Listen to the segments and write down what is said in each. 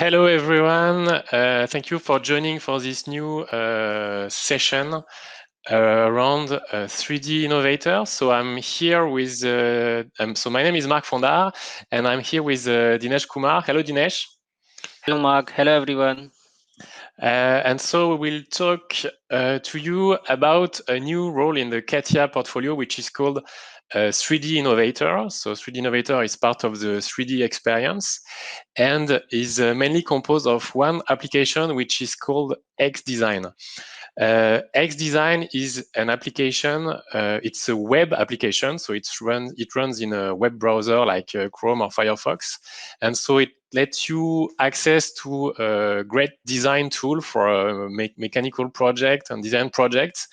Hello, everyone. Thank you for joining for this new session around 3D Innovator. So I'm here with, so my name is Marc Fondard, and I'm here with Dinesh Kumar. Hello, Dinesh. Hello, Mark. Hello, everyone. And so we'll talk to you about a new role in the CATIA portfolio, which is called 3D Innovator. So 3D Innovator is part of the 3D experience and is mainly composed of one application, which is called XDesign. XDesign is an application. It's a web application, so it runs in a web browser like Chrome or Firefox, and so it lets you access to a great design tool for a mechanical project and design projects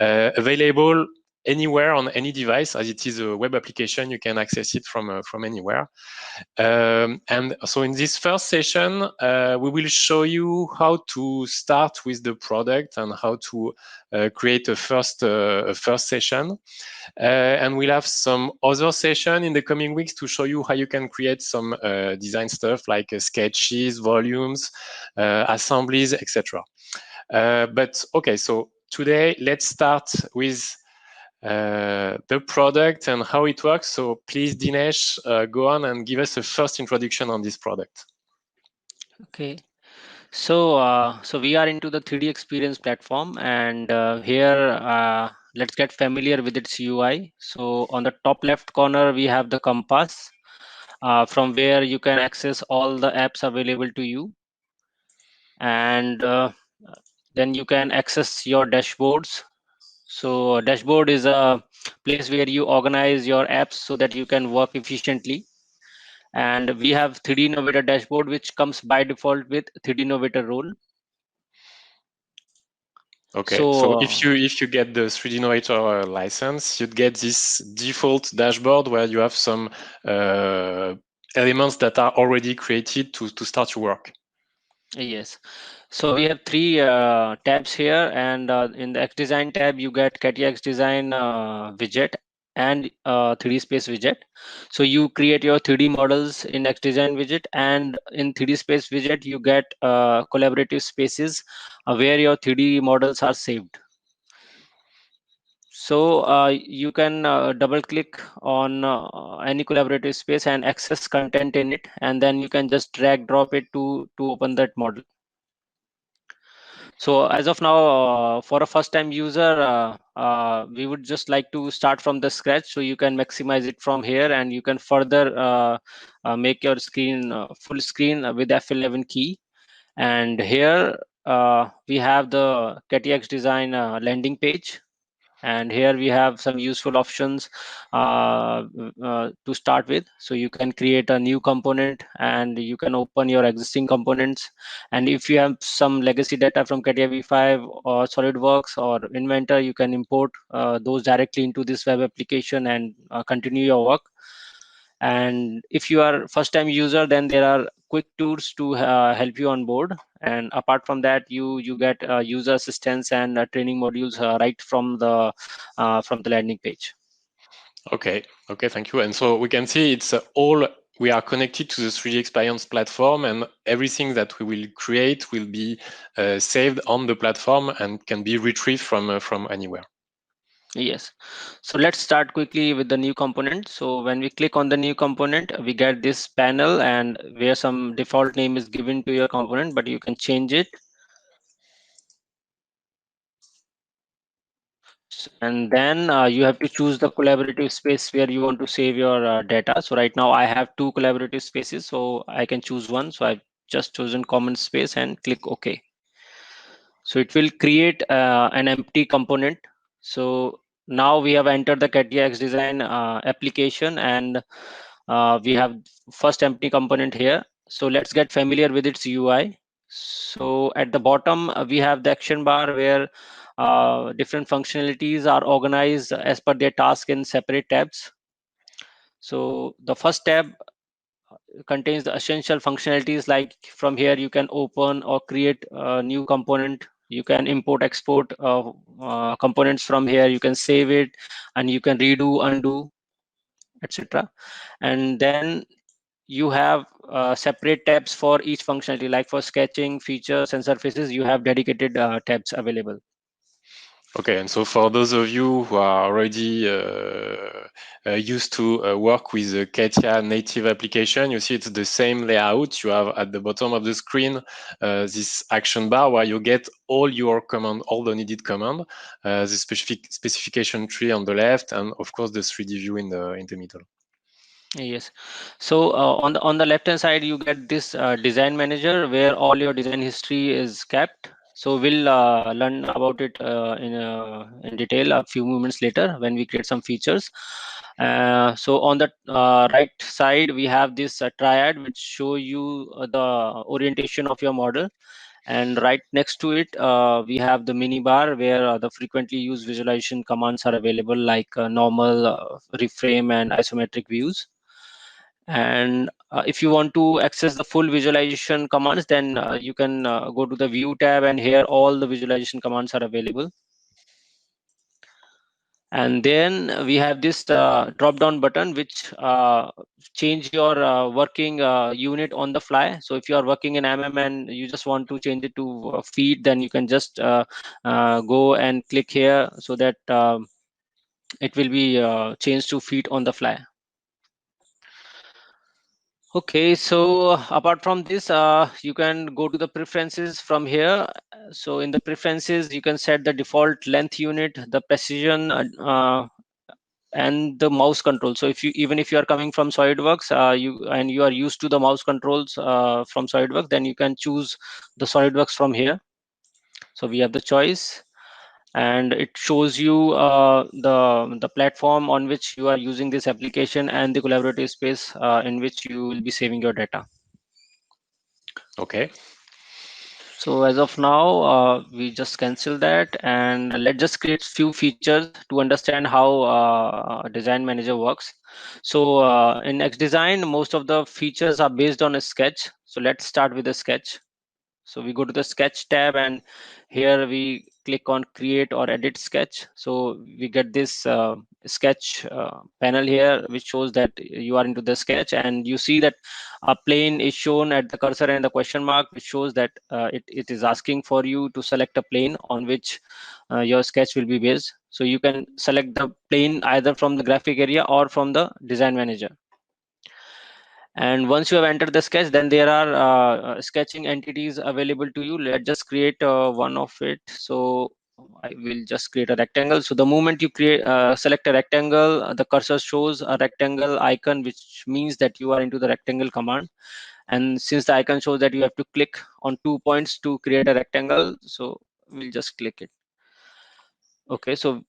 available anywhere on any device. As it is a web application, you can access it from anywhere. And so in this first session, we will show you how to start with the product and how to create a first session. And we'll have some other session in the coming weeks to show you how you can create some design stuff like sketches, volumes, assemblies, etc. But okay, so today let's start with the product and how it works. So please, Dinesh, go on and give us a first introduction on this product. Okay. So we are into the 3D experience platform, and here let's get familiar with its UI. So on the top left corner, we have the compass, from where you can access all the apps available to you, and then you can access your dashboards. So dashboard is a place where you organize your apps so that you can work efficiently. And we have 3D Innovator dashboard, which comes by default with 3D Innovator role. Okay, so if you get the 3D Innovator license, you'd get this default dashboard where you have some elements that are already created to start your work. Yes. So we have three tabs here, and in the XDesign tab, you get CATIA XDesign widget and 3D Space widget. So you create your 3D models in XDesign widget, and in 3D Space widget, you get collaborative spaces where your 3D models are saved. So you can double click on any collaborative space and access content in it, and then you can just drag drop it to open that model. So as of now, for a first time user, we would just like to start from the scratch, so you can maximize it from here, and you can further make your screen full screen with F11 key. And here we have the CATIA XDesign landing page. And here we have some useful options to start with. So you can create a new component, and you can open your existing components. And if you have some legacy data from CATIA V5 or SolidWorks or Inventor, you can import those directly into this web application and continue your work. And if you are first time user, then there are quick tools to help you on board. And apart from that, you get user assistance and training modules right from the landing page. Okay, thank you. And so we can see it's all, we are connected to the 3D experience platform, and everything that we will create will be saved on the platform and can be retrieved from anywhere. Yes. So let's start quickly with the new component. So when we click on the new component, we get this panel, and where some default name is given to your component, but you can change it. And then you have to choose the collaborative space where you want to save your data. So right now I have two collaborative spaces, so I can choose one. So I've just chosen common space and click OK. So it will create an empty component. So now we have entered the CATIA XDesign application, and we have first empty component here. So let's get familiar with its UI. So at the bottom, we have the action bar where different functionalities are organized as per their task in separate tabs. So the first tab contains the essential functionalities, like from here you can open or create a new component. You can import, export components from here. You can save it, and you can redo, undo, etc. And then you have separate tabs for each functionality. Like for sketching, features, and surfaces, you have dedicated tabs available. Okay, and so for those of you who are already used to work with the CATIA native application, you see it's the same layout. You have at the bottom of the screen this action bar where you get all your command, all the needed command, the specification tree on the left, and of course the 3D view in the middle. Yes. So on the left hand side, you get this design manager where all your design history is kept. So we'll learn about it in detail a few moments later when we create some features. So on the right side, we have this triad which show you the orientation of your model. And right next to it, we have the mini bar where the frequently used visualization commands are available, like normal, reframe, and isometric views. And if you want to access the full visualization commands, then you can go to the view tab, and here all the visualization commands are available. And then we have this drop down button which change your working unit on the fly. So if you are working in and you just want to change it to feet, then you can just go and click here so that it will be changed to feet on the fly. Okay, so apart from this, you can go to the preferences from here. So in the preferences, you can set the default length unit, the precision, and the mouse control. So if you, even if you are coming from SolidWorks, you are used to the mouse controls from SolidWorks, then you can choose the SolidWorks from here. So we have the choice, and it shows you the platform on which you are using this application and the collaborative space in which you will be saving your data. Okay. So as of now, we just cancel that, and let's just create few features to understand how Design Manager works. So in XDesign, most of the features are based on a sketch. So let's start with a sketch. So we go to the sketch tab, and here we click on create or edit sketch. So we get this sketch panel here which shows that you are into the sketch, and you see that a plane is shown at the cursor and the question mark, which shows that it is asking for you to select a plane on which your sketch will be based. So you can select the plane either from the graphic area or from the design manager. And once you have entered the sketch, then there are sketching entities available to you. Let's just create one of it. So I will just create a rectangle. So the moment you create select a rectangle, the cursor shows a rectangle icon, which means that you are into the rectangle command. And since the icon shows that you have to click on 2 points to create a rectangle, so we'll just click it. Okay, so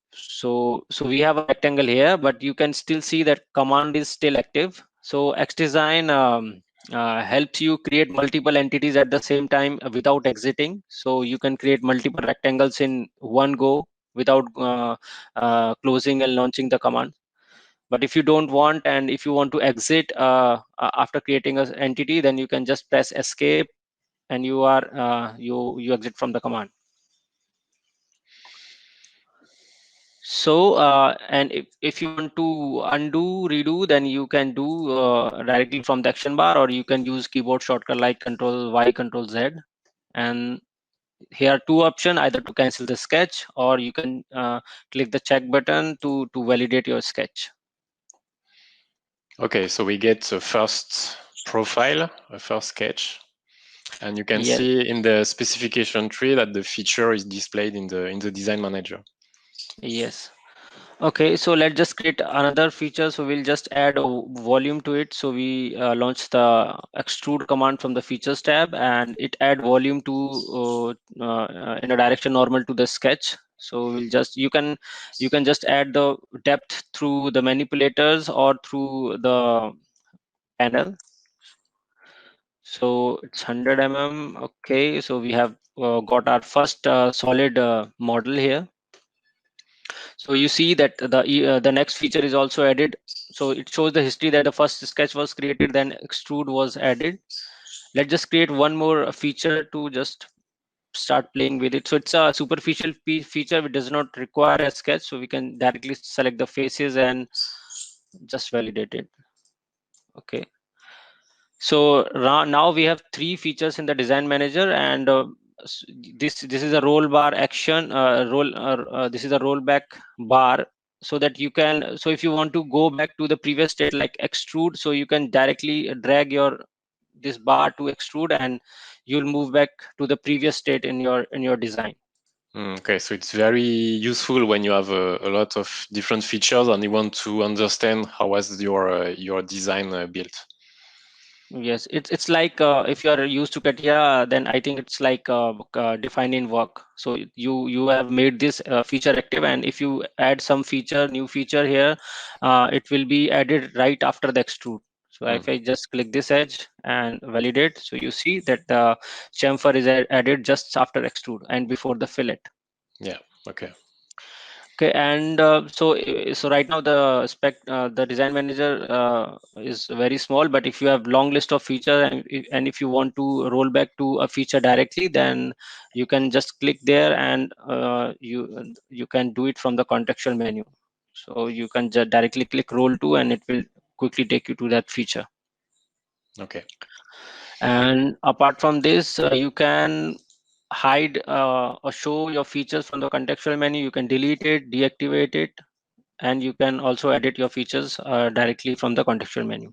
we have a rectangle here, but you can still see that command is still active. So XDesign helps you create multiple entities at the same time without exiting. So you can create multiple rectangles in one go without closing and launching the command. But if you don't want, and if you want to exit after creating an entity, then you can just press escape, and you are you exit from the command. So and if you want to undo, redo, then you can do directly from the action bar, or you can use keyboard shortcut like Control Y, Control Z. And here are two options: either to cancel the sketch, or you can click the check button to validate your sketch. Okay, so we get a first profile, a first sketch, and you can Yes. see in the specification tree that the feature is displayed in the design manager. Yes. Okay, so let's just create another feature. So we'll just add a volume to it. So we launch the extrude command from the features tab, and it add volume to in a direction normal to the sketch. So we'll just you can just add the depth through the manipulators or through the panel. So it's 100 mm. Okay, so we have got our first solid model here. So you see that the next feature is also added. So it shows the history that the first sketch was created, then extrude was added. Let's just create one more feature to just start playing with it. So it's a superficial feature which does not require a sketch. So we can directly select the faces and just validate it. Okay. So now we have three features in the design manager, and this is a roll bar action this is a rollback bar, so that you can, so if you want to go back to the previous state like extrude, so you can directly drag your this bar to extrude, and you'll move back to the previous state in your design. Okay, so it's very useful when you have a lot of different features and you want to understand how was your design built. Yes, it's like if you are used to CATIA, then I think it's like defining work. So you have made this feature active, and if you add some feature, new feature here, it will be added right after the extrude. So if I just click this edge and validate, so you see that the chamfer is added just after extrude and before the fillet. Yeah. Okay. Okay, and so right now the design manager is very small, but if you have long list of feature, and if you want to roll back to a feature directly, then you can just click there, and you can do it from the contextual menu. So you can just directly click roll to, and it will quickly take you to that feature. Okay. And apart from this, you can hide or show your features from the contextual menu. You can delete it, deactivate it, and you can also edit your features directly from the contextual menu.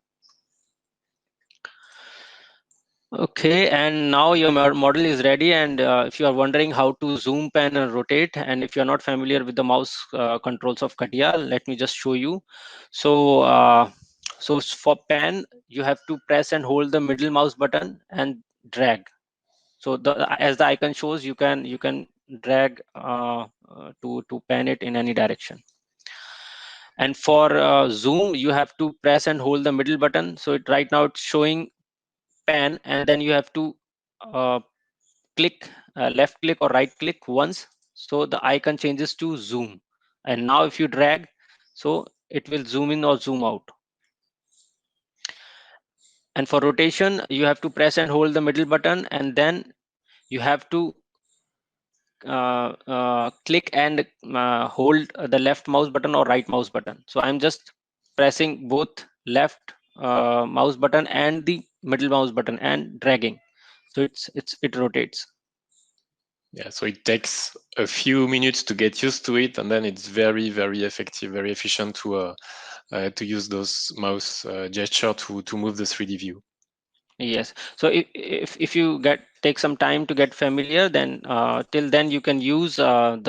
Okay, and now your model is ready, and if you are wondering how to zoom, pan, and rotate, and if you are not familiar with the mouse controls of CATIA, let me just show you. So for pan, you have to press and hold the middle mouse button and drag. So as the icon shows, you can drag to pan it in any direction. And for zoom, you have to press and hold the middle button. So right now it's showing pan, and then you have to uh, click left click or right click once, so the icon changes to zoom. And now if you drag, so it will zoom in or zoom out. And for rotation, you have to press and hold the middle button, and then you have to click and hold the left mouse button or right mouse button. So I'm just pressing both left mouse button and the middle mouse button and dragging. So it rotates. Yeah. So it takes a few minutes to get used to it, and then it's very, very effective, very efficient to use those mouse gesture to move the 3D view. Yes. So if you take some time to get familiar, then till then you can use the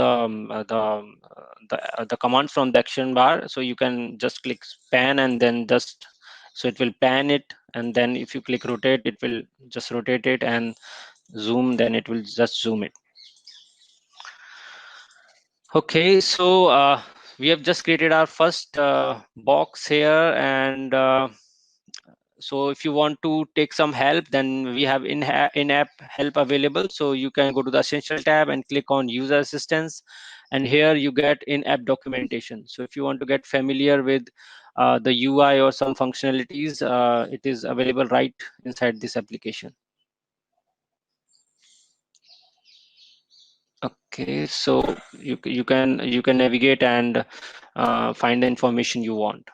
commands from the action bar. So you can just click pan, and then just, so it will pan it, and then if you click rotate, it will just rotate it, and zoom, then it will just zoom it. Okay, so we have just created our first box here, and so if you want to take some help, then we have in-app help available. So you can go to the essential tab and click on user assistance, and here you get in-app documentation. So if you want to get familiar with the UI or some functionalities, it is available right inside this application. Okay, so you can navigate and find the information you want.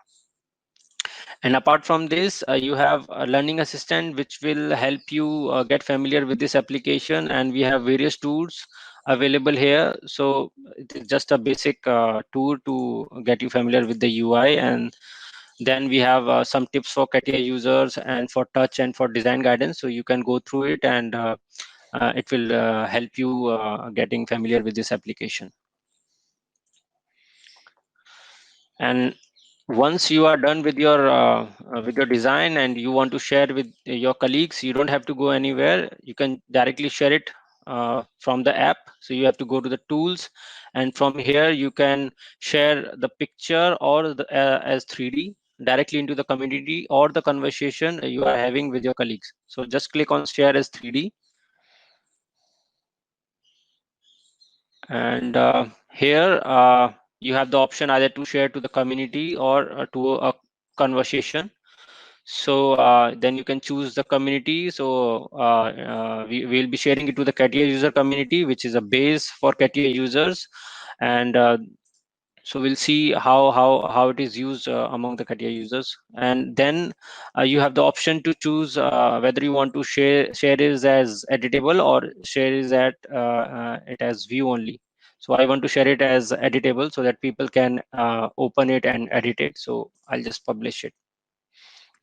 And apart from this, you have a learning assistant which will help you get familiar with this application, and we have various tools available here. So it is just a basic tool to get you familiar with the UI, and then we have some tips for CATIA users and for touch and for design guidance. So you can go through it, and it will help you getting familiar with this application. And once you are done with your design and you want to share with your colleagues, you don't have to go anywhere. You can directly share it from the app. So you have to go to the tools, and from here you can share the picture or as 3D directly into the community or the conversation you are having with your colleagues. So just click on share as 3D, and here you have the option either to share to the community or to a conversation. So then you can choose the community. So we will be sharing it to the CATIA user community, which is a base for CATIA users. And So we'll see how it is used among the CATIA users, and then you have the option to choose whether you want to share it as editable or share it as view only. So I want to share it as editable so that people can open it and edit it. So I'll just publish it.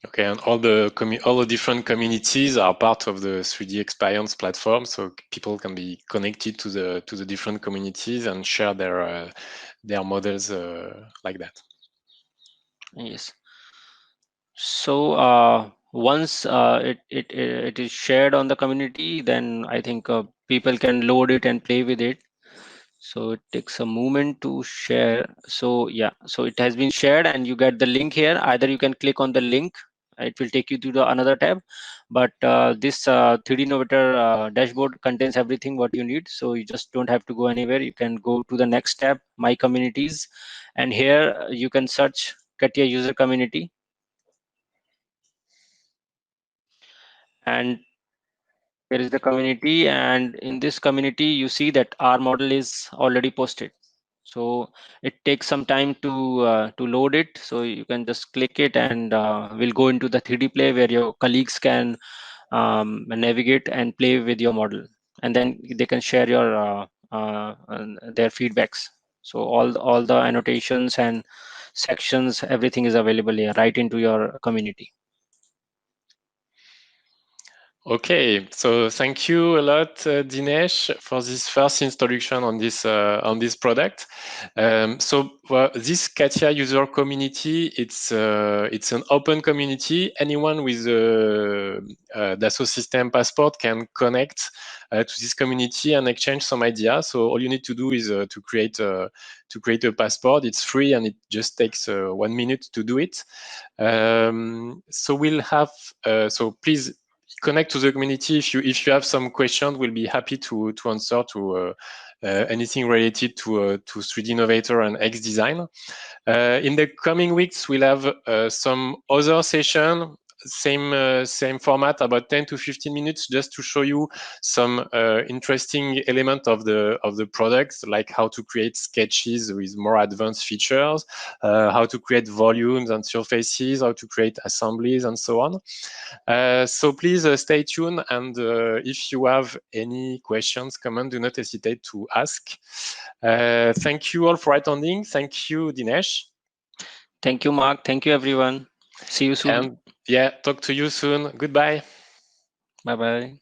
Okay, and all the different communities are part of the 3D experience platform, so people can be connected to the different communities and share their models like that. Yes. So once it is shared on the community, then I think people can load it and play with it. So it takes a moment to share. So yeah, so it has been shared and you get the link here. Either you can click on the link, it will take you to the another tab, but this 3D Innovator dashboard contains everything what you need, so you just don't have to go anywhere. You can go to the next tab, My Communities, and here you can search CATIA user community, and here is the community, and in this community you see that our model is already posted. So it takes some time to load it, so you can just click it and we'll go into the 3D play where your colleagues can navigate and play with your model, and then they can share their feedbacks. So all the annotations and sections, everything is available here right into your community. Okay, so thank you a lot, Dinesh, for this first introduction on this product. So this CATIA user community, it's an open community. Anyone with a Dassault System passport can connect to this community and exchange some ideas. So all you need to do is to create a passport. It's free and it just takes 1 minute to do it. So we'll have so please connect to the community if you have some questions. We'll be happy to answer to anything related to 3D Innovator and X design. In the coming weeks, we'll have some other session, same format, about 10 to 15 minutes, just to show you some interesting element of the products, like how to create sketches with more advanced features, how to create volumes and surfaces, how to create assemblies, and so on. So please stay tuned, and if you have any questions, comment, do not hesitate to ask. Thank you all for attending. Thank you, Dinesh. Thank you, Mark. Thank you, everyone. See you soon. And yeah, talk to you soon. Goodbye. Bye bye.